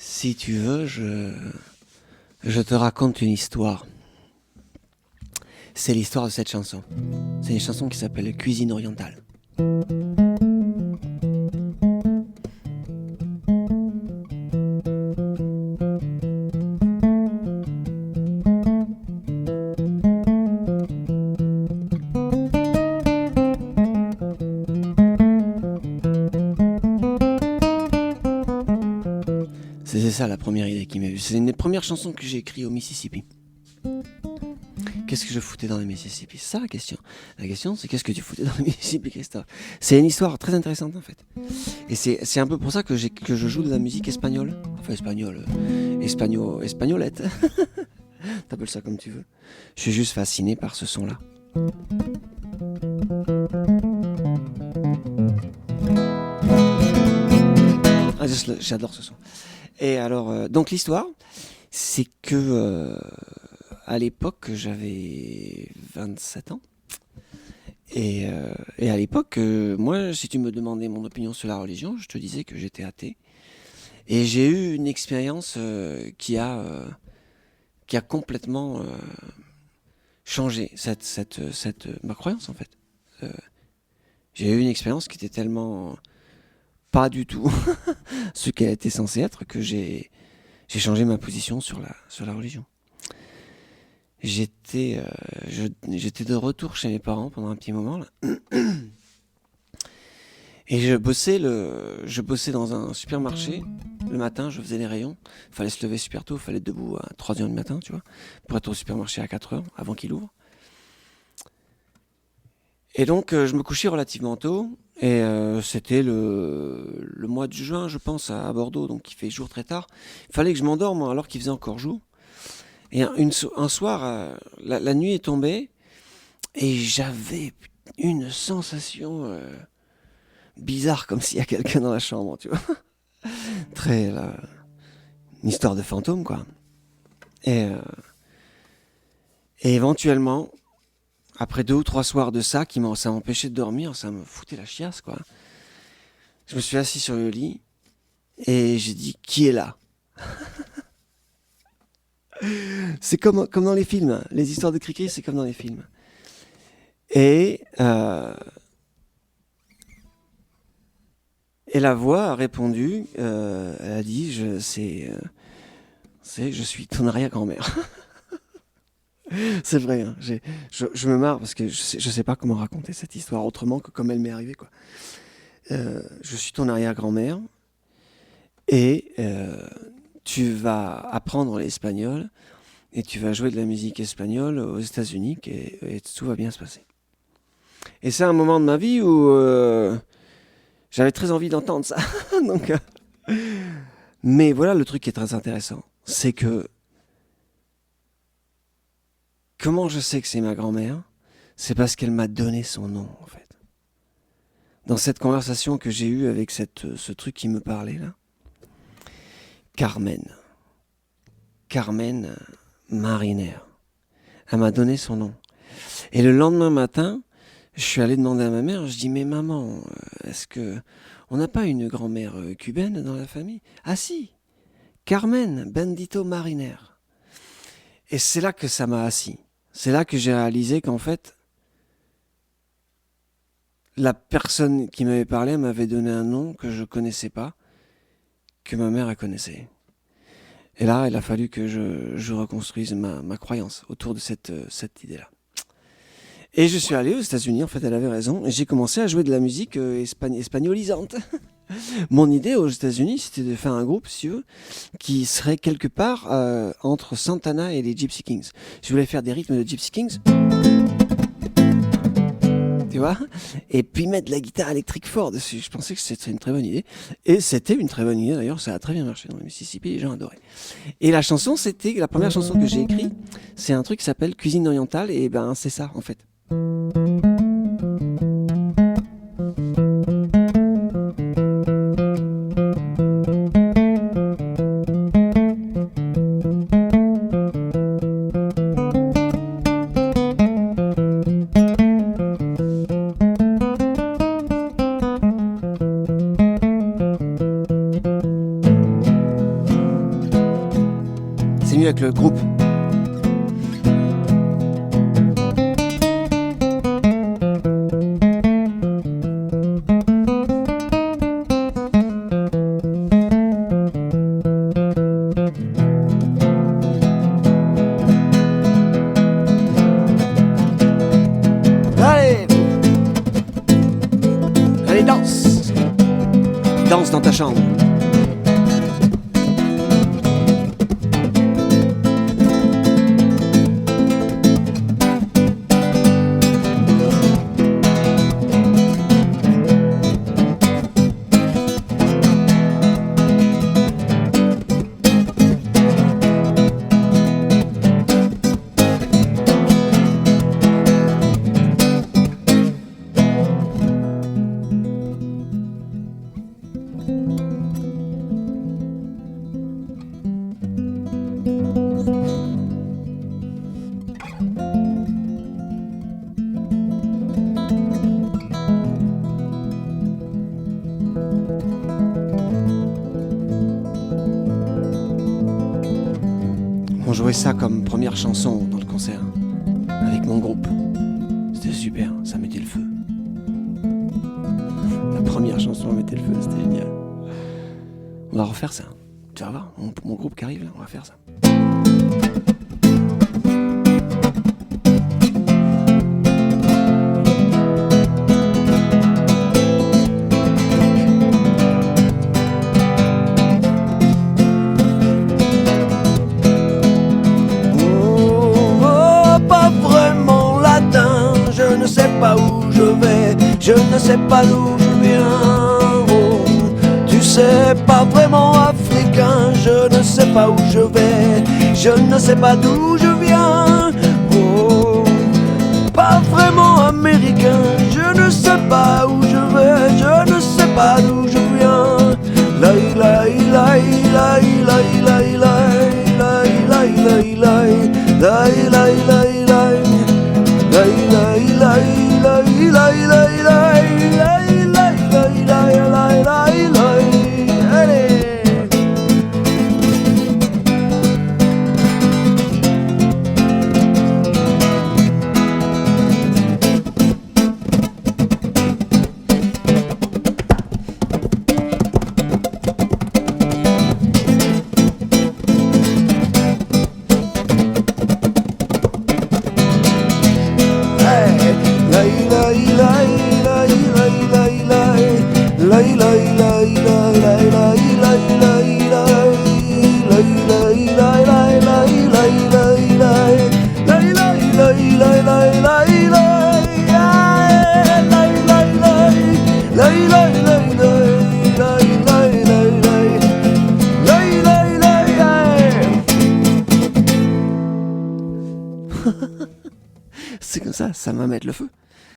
Si tu veux, je te raconte une histoire. C'est l'histoire de cette chanson. C'est une chanson qui s'appelle Cuisine orientale. C'est ça la première idée qui m'est venue. C'est une des premières chansons que j'ai écrites au Mississippi. Qu'est-ce que je foutais dans le Mississippi? C'est ça la question. La question, c'est qu'est-ce que tu foutais dans le Mississippi, Christophe? C'est une histoire très intéressante en fait. Et c'est un peu pour ça que je joue de la musique espagnole. Enfin espagnole, espagnolette. T'appelles ça comme tu veux. Je suis juste fasciné par ce son-là. Ah, j'adore ce son. Et alors, donc l'histoire, c'est que à l'époque, j'avais 27 ans. Et à l'époque, moi, si tu me demandais mon opinion sur la religion, je te disais que j'étais athée. Et j'ai eu une expérience qui a complètement changé ma croyance, en fait. J'ai eu une expérience qui était tellement pas du tout ce qu'elle était censée être que j'ai changé ma position sur la religion. J'étais de retour chez mes parents pendant un petit moment là. Et je bossais dans un supermarché. Le matin, je faisais les rayons. Il fallait se lever super tôt, il fallait être debout à 3h du matin, tu vois, pour être au supermarché à 4h avant qu'il ouvre. Et donc, je me couchais relativement tôt. Et c'était le mois de juin, je pense, à Bordeaux, donc il fait jour très tard. Il fallait que je m'endorme alors qu'il faisait encore jour. Et un soir, la nuit est tombée et j'avais une sensation bizarre, comme s'il y a quelqu'un dans la chambre, tu vois. Une histoire de fantôme, quoi. Et éventuellement, après 2 ou 3 soirs de ça, ça m'empêchait de dormir, ça me foutait la chiasse, quoi. Je me suis assis sur le lit et j'ai dit, qui est là? C'est comme dans les films. Les histoires de Cricri, c'est comme dans les films. Et la voix a répondu, elle a dit, je suis ton arrière-grand-mère. C'est vrai, hein, je me marre parce que je sais pas comment raconter cette histoire autrement que comme elle m'est arrivée, quoi. Je suis ton arrière-grand-mère et tu vas apprendre l'espagnol et tu vas jouer de la musique espagnole aux États-Unis et tout va bien se passer. Et c'est un moment de ma vie où j'avais très envie d'entendre ça. Donc, mais voilà le truc qui est très intéressant, c'est que comment je sais que c'est ma grand-mère? C'est parce qu'elle m'a donné son nom, en fait. Dans cette conversation que j'ai eue avec ce truc qui me parlait là, Carmen Mariner. Elle m'a donné son nom. Et le lendemain matin, je suis allé demander à ma mère, je dis, mais maman, est-ce que on n'a pas une grand-mère cubaine dans la famille? Ah si, Carmen Bendito Mariner. Et c'est là que ça m'a assis. C'est là que j'ai réalisé qu'en fait, la personne qui m'avait parlé m'avait donné un nom que je connaissais pas, que ma mère elle connaissait. Et là, il a fallu que je reconstruise ma croyance autour de cette idée-là. Et je suis allé aux États-Unis, en fait, elle avait raison, et j'ai commencé à jouer de la musique espagnolisante. Mon idée aux États-Unis, c'était de faire un groupe, si tu veux, qui serait quelque part entre Santana et les Gypsy Kings. Je voulais faire des rythmes de Gypsy Kings, tu vois, et puis mettre de la guitare électrique fort dessus. Je pensais que c'était une très bonne idée, et c'était une très bonne idée d'ailleurs, ça a très bien marché dans le Mississippi, les gens adoraient. Et la chanson, c'était la première chanson que j'ai écrite, c'est un truc qui s'appelle Cuisine orientale, et ben c'est ça en fait. continue avec le groupe. Allez! Allez, danse! Danse dans ta chambre. On jouait ça comme première chanson dans le concert, avec mon groupe. C'était super, ça mettait le feu. La première chanson mettait le feu, c'était génial. On va refaire ça. Tu vas voir, mon groupe qui arrive là, on va faire ça. Je ne sais pas où je vais, je ne sais pas d'où je viens. Oh, tu sais, pas vraiment africain, je ne sais pas où je vais, je ne sais pas d'où je viens. Oh, pas vraiment américain, je ne sais pas où je vais, je ne sais pas d'où je viens. La la la la la la la la la la la. C'est comme ça va mettre le feu.